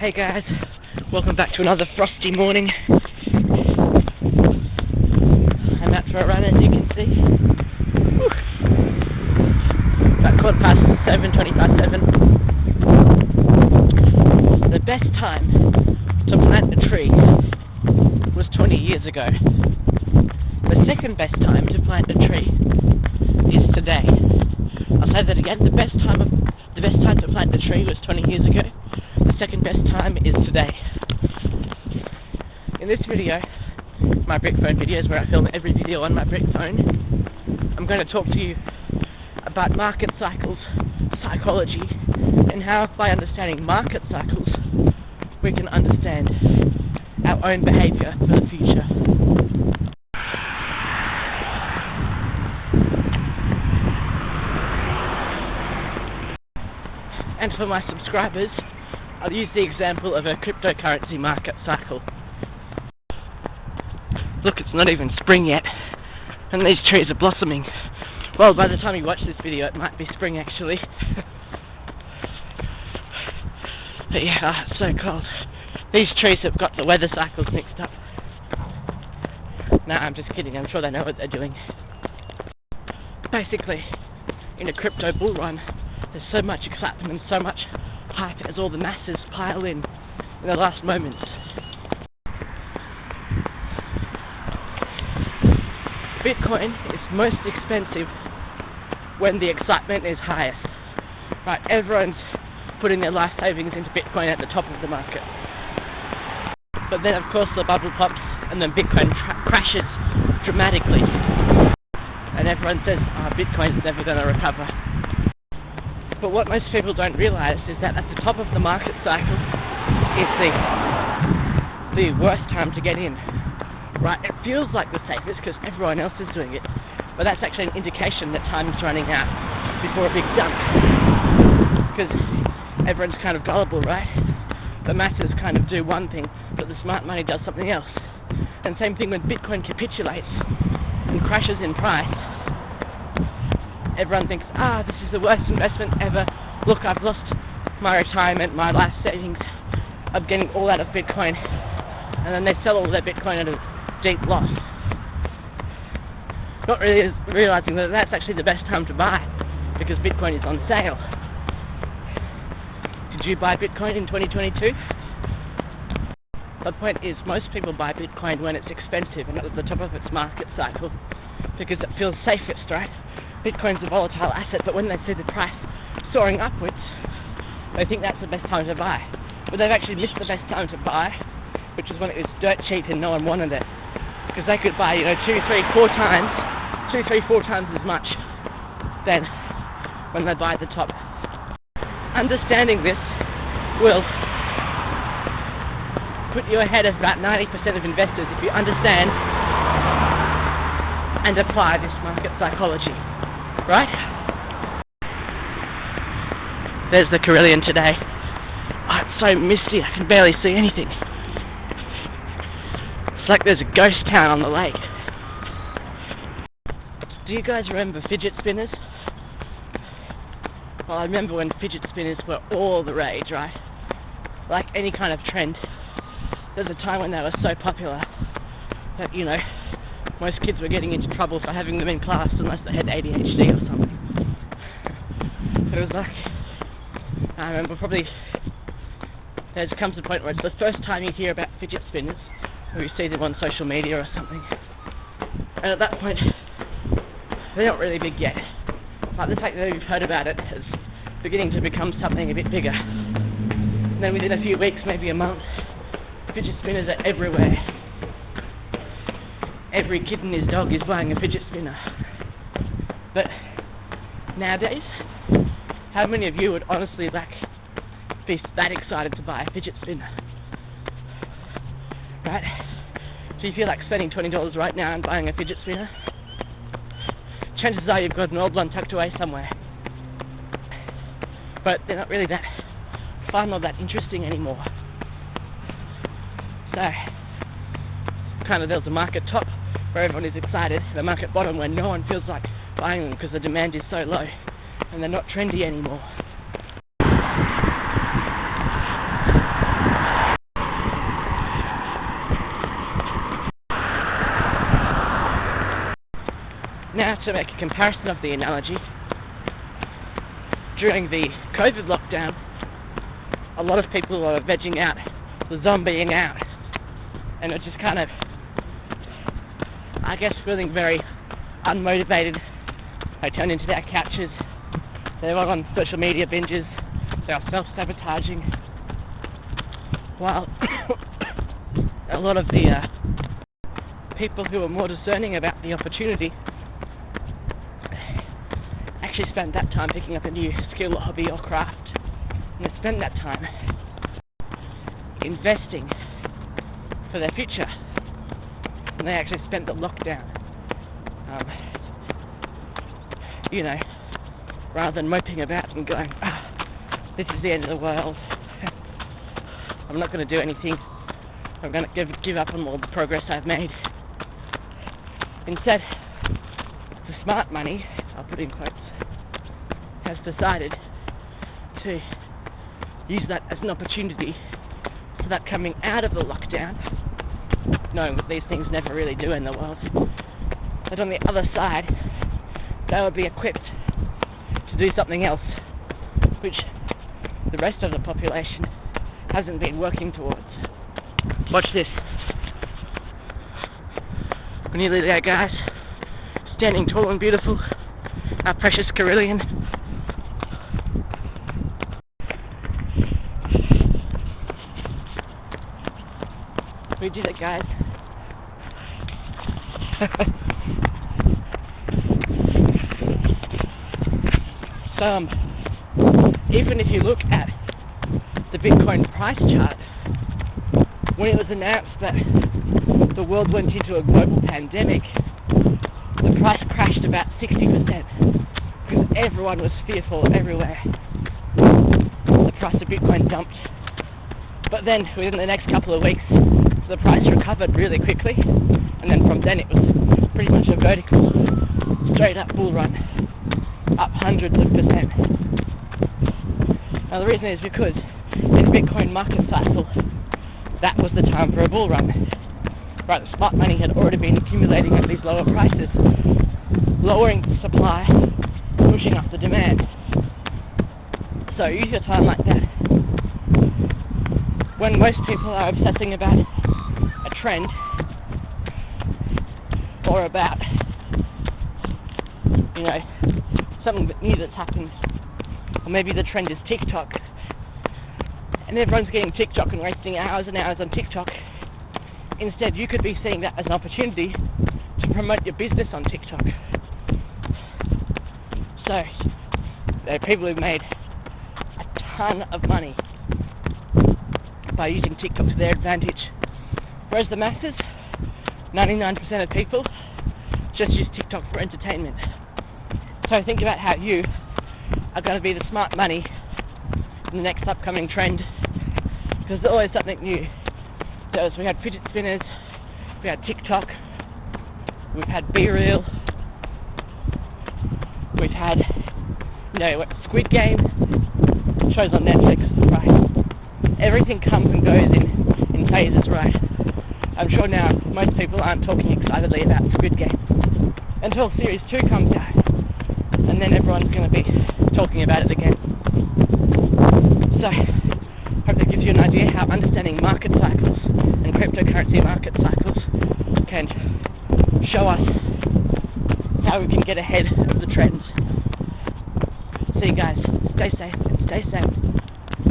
Hey guys, welcome back to another frosty morning. I'm out for a run, as you can see. Whew. About 7:20 past 7. The best time to plant a tree was 20 years ago. The second best time to plant a tree is today. I'll say that again. The best time to plant a tree was 20 years ago. The second best time is today. In this video, my brick phone videos where I film every video on my brick phone, I'm going to talk to you about market cycles, psychology, and how by understanding market cycles we can understand our own behaviour for the future. And for my subscribers, I'll use the example of a cryptocurrency market cycle. Look, it's not even spring yet, and these trees are blossoming. Well, by the time you watch this video, it might be spring actually. But yeah, it's so cold. These trees have got the weather cycles mixed up. No, I'm just kidding, I'm sure they know what they're doing. Basically, in a crypto bull run, there's so much excitement and so much hype as all the masses pile in the last moments. Bitcoin is most expensive when the excitement is highest. Right, everyone's putting their life savings into Bitcoin at the top of the market. But then of course the bubble pops and then Bitcoin crashes dramatically. And everyone says, Bitcoin's never going to recover. But what most people don't realise is that at the top of the market cycle is the worst time to get in. Right, it feels like the safest because everyone else is doing it, but that's actually an indication that time's running out before a big dump. Because everyone's kind of gullible, right? The masses kind of do one thing, but the smart money does something else. And same thing when Bitcoin capitulates and crashes in price. Everyone thinks, this is the worst investment ever. Look, I've lost my retirement, my life savings. I'm getting all out of Bitcoin. And then they sell all their Bitcoin at a deep loss. Not really realizing that that's actually the best time to buy, because Bitcoin is on sale. Did you buy Bitcoin in 2022? The point is, most people buy Bitcoin when it's expensive and at the top of its market cycle, because it feels safest, right? Bitcoin's a volatile asset, but when they see the price soaring upwards, they think that's the best time to buy. But they've actually missed the best time to buy, which is when it was dirt cheap and no one wanted it. Because they could buy, 2, 3, 4 times as much than when they buy at the top. Understanding this will put you ahead of about 90% of investors if you understand and apply this market psychology. Right? There's the Carillion today. It's so misty, I can barely see anything. It's like there's a ghost town on the lake. Do you guys remember fidget spinners? Well, I remember when fidget spinners were all the rage, right? Like any kind of trend. There's a time when they were so popular that, most kids were getting into trouble for having them in class unless they had ADHD or something. But it was like, I remember probably there comes a point where it's the first time you hear about fidget spinners, or you see them on social media or something. And at that point, they're not really big yet. But the fact that we've heard about it is beginning to become something a bit bigger. And then within a few weeks, maybe a month, fidget spinners are everywhere. Every kid and his dog is buying a fidget spinner. But nowadays, how many of you would honestly be that excited to buy a fidget spinner? Right? Do you feel like spending $20 right now and buying a fidget spinner? Chances are you've got an old one tucked away somewhere. But they're not really that fun or that interesting anymore. So, there's a market top where everyone is excited, and a market bottom where no one feels like buying them because the demand is so low and they're not trendy anymore. Now, to make a comparison of the analogy, during the COVID lockdown, a lot of people were vegging out, the zombieing out, and it just kind of, I guess, feeling very unmotivated. They turned into their couches, they were on social media binges, they were self-sabotaging, while a lot of the people who were more discerning about the opportunity actually spent that time picking up a new skill, hobby or craft, and they spent that time investing for their future, and they actually spent the lockdown rather than moping about and going, this is the end of the world, I'm not going to do anything, I'm going to give up on all the progress I've made. Instead, the smart money, I'll put in quotes, has decided to use that as an opportunity so that coming out of the lockdown, knowing what these things never really do in the world, that on the other side they will be equipped to do something else which the rest of the population hasn't been working towards. Watch this. We're nearly there, guys. Standing tall and beautiful, our precious Carillion. We did it, guys. So, even if you look at the Bitcoin price chart, when it was announced that the world went into a global pandemic, the price crashed about 60% because everyone was fearful everywhere. The price of Bitcoin dumped. But then, within the next couple of weeks, the price recovered really quickly, and then from then it was pretty much a vertical, straight up bull run, up hundreds of percent. Now the reason is because in Bitcoin market cycle, that was the time for a bull run. Right, the smart money had already been accumulating at these lower prices, lowering the supply, pushing up the demand. So use your time like that. When most people are obsessing about a trend or about, something new that's happened, or maybe the trend is TikTok, and everyone's getting TikTok and wasting hours and hours on TikTok. Instead, you could be seeing that as an opportunity to promote your business on TikTok. So, there are people who've made a ton of money by using TikTok to their advantage. Whereas the masses, 99% of people, just use TikTok for entertainment. So think about how you are going to be the smart money in the next upcoming trend, because there's always something new. So we had fidget spinners, we had TikTok, we've had B-Reel, we've had, Squid Game, shows on Netflix, right? Everything comes and goes in phases, right? I'm sure now most people aren't talking excitedly about Squid Game until Series 2 comes out, and then everyone's going to be talking about it again. So, hope that gives you an idea how understanding market cycles and cryptocurrency market cycles can show us how we can get ahead of the trends. See you guys. Stay safe and stay safe.